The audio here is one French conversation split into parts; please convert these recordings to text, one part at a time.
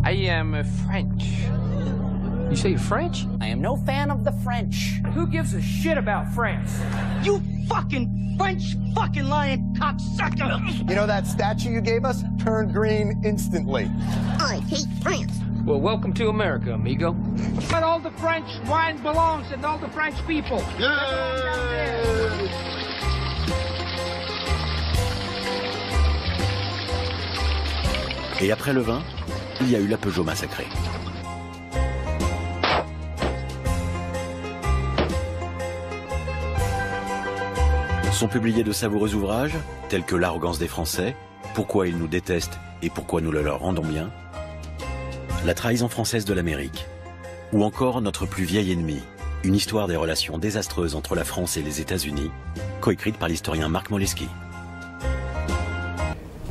I am French. You say you're French? I am no fan of the French. Who gives a shit about France? You fucking French fucking lying cocksucker! You know that statue you gave us? Turned green instantly. I hate France. Well, welcome to America, amigo. But all the French wine belongs and all the French people. Et après le vin, il y a eu la Peugeot massacrée. Sont publiés de savoureux ouvrages, tels que L'arrogance des Français, Pourquoi ils nous détestent et pourquoi nous le leur rendons bien, La trahison française de l'Amérique, ou encore Notre plus vieil ennemi, une histoire des relations désastreuses entre la France et les États-Unis, coécrite par l'historien Marc Moleskine.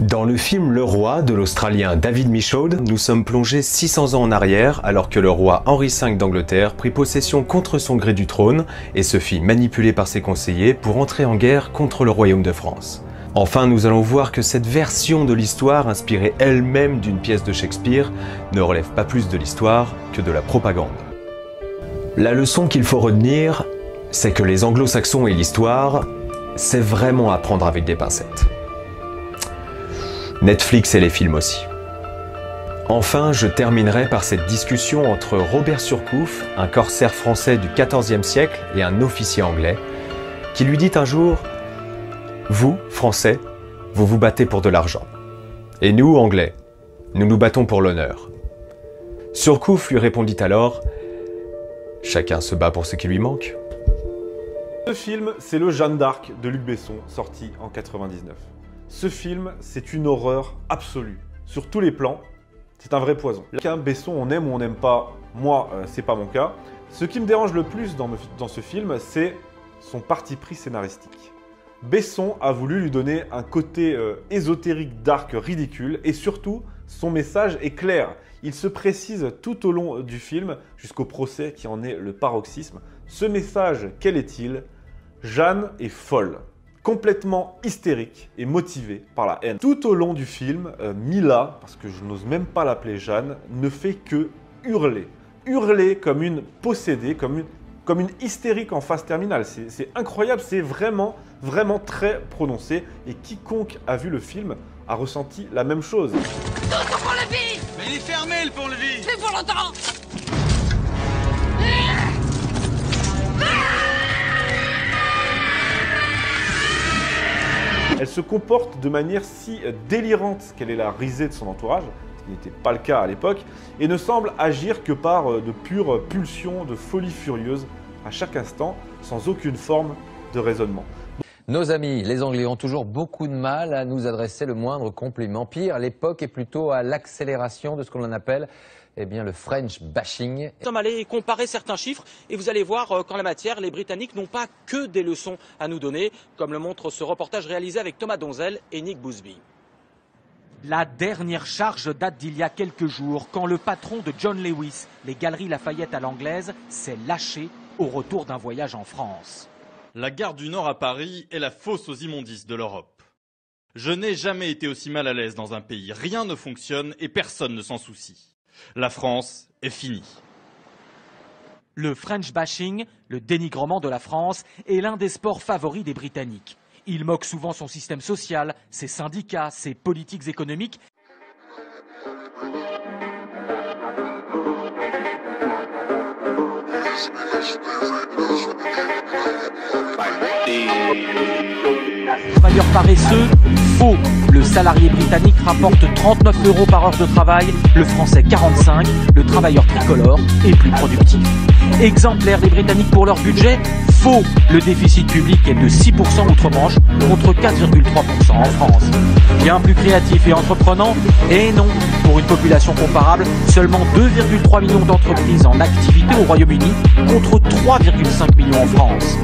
Dans le film Le Roi de l'Australien David Michaud, nous sommes plongés 600 ans en arrière alors que le roi Henri V d'Angleterre prit possession contre son gré du trône et se fit manipuler par ses conseillers pour entrer en guerre contre le royaume de France. Enfin, nous allons voir que cette version de l'histoire, inspirée elle-même d'une pièce de Shakespeare, ne relève pas plus de l'histoire que de la propagande. La leçon qu'il faut retenir, c'est que les anglo-saxons et l'histoire, c'est vraiment à prendre avec des pincettes. Netflix et les films aussi. Enfin, je terminerai par cette discussion entre Robert Surcouf, un corsaire français du XIVe siècle et un officier anglais, qui lui dit un jour « Vous, Français, vous vous battez pour de l'argent. Et nous, Anglais, nous nous battons pour l'honneur. » Surcouf lui répondit alors « Chacun se bat pour ce qui lui manque. » Ce film, c'est le Jeanne d'Arc de Luc Besson, sorti en 99. Ce film, c'est une horreur absolue. Sur tous les plans, c'est un vrai poison. Qu'un Besson, on aime ou on n'aime pas, moi, c'est pas mon cas. Ce qui me dérange le plus dans ce film, c'est son parti pris scénaristique. Besson a voulu lui donner un côté ésotérique, dark, ridicule, et surtout, son message est clair. Il se précise tout au long du film, jusqu'au procès qui en est le paroxysme. Ce message, quel est-il? Jeanne est folle. Complètement hystérique et motivée par la haine. Tout au long du film, Mila, parce que je n'ose même pas l'appeler Jeanne, ne fait que hurler. Hurler comme une possédée, comme une hystérique en phase terminale. C'est incroyable, c'est vraiment très prononcé. Et quiconque a vu le film a ressenti la même chose. Tout pour le vie. Mais il est fermé le pont-levis. C'est pour longtemps. Elle se comporte de manière si délirante qu'elle est la risée de son entourage, ce qui n'était pas le cas à l'époque, et ne semble agir que par de pures pulsions de folie furieuse à chaque instant, sans aucune forme de raisonnement. Nos amis, les Anglais, ont toujours beaucoup de mal à nous adresser le moindre compliment. Pire, l'époque est plutôt à l'accélération de ce que l'on appelle le French bashing. Nous sommes allés comparer certains chiffres et vous allez voir qu'en la matière, les Britanniques n'ont pas que des leçons à nous donner, comme le montre ce reportage réalisé avec Thomas Donzel et Nick Bousby. La dernière charge date d'il y a quelques jours, quand le patron de John Lewis, les Galeries Lafayette à l'anglaise, s'est lâché au retour d'un voyage en France. La gare du Nord à Paris est la fosse aux immondices de l'Europe. Je n'ai jamais été aussi mal à l'aise dans un pays. Rien ne fonctionne et personne ne s'en soucie. La France est finie. Le French bashing, le dénigrement de la France, est l'un des sports favoris des Britanniques. Il moque souvent son système social, ses syndicats, ses politiques économiques. Travailleurs paresseux, faux. Le salarié britannique rapporte 39 € par heure de travail, le français 45, le travailleur tricolore est plus productif. Exemplaire des Britanniques pour leur budget, faux. Le déficit public est de 6% outre-Manche contre 4,3% en France. Bien plus créatif et entreprenant, et non. Pour une population comparable, seulement 2,3 millions d'entreprises en activité au Royaume-Uni contre 3,5 millions en France.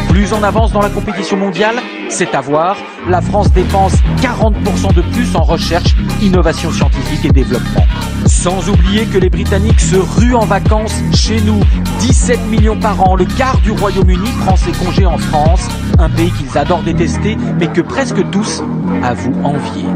Plus en avance dans la compétition mondiale, c'est à voir, la France dépense 40% de plus en recherche, innovation scientifique et développement. Sans oublier que les Britanniques se ruent en vacances chez nous. 17 millions par an, le quart du Royaume-Uni prend ses congés en France, un pays qu'ils adorent détester, mais que presque tous avouent envier.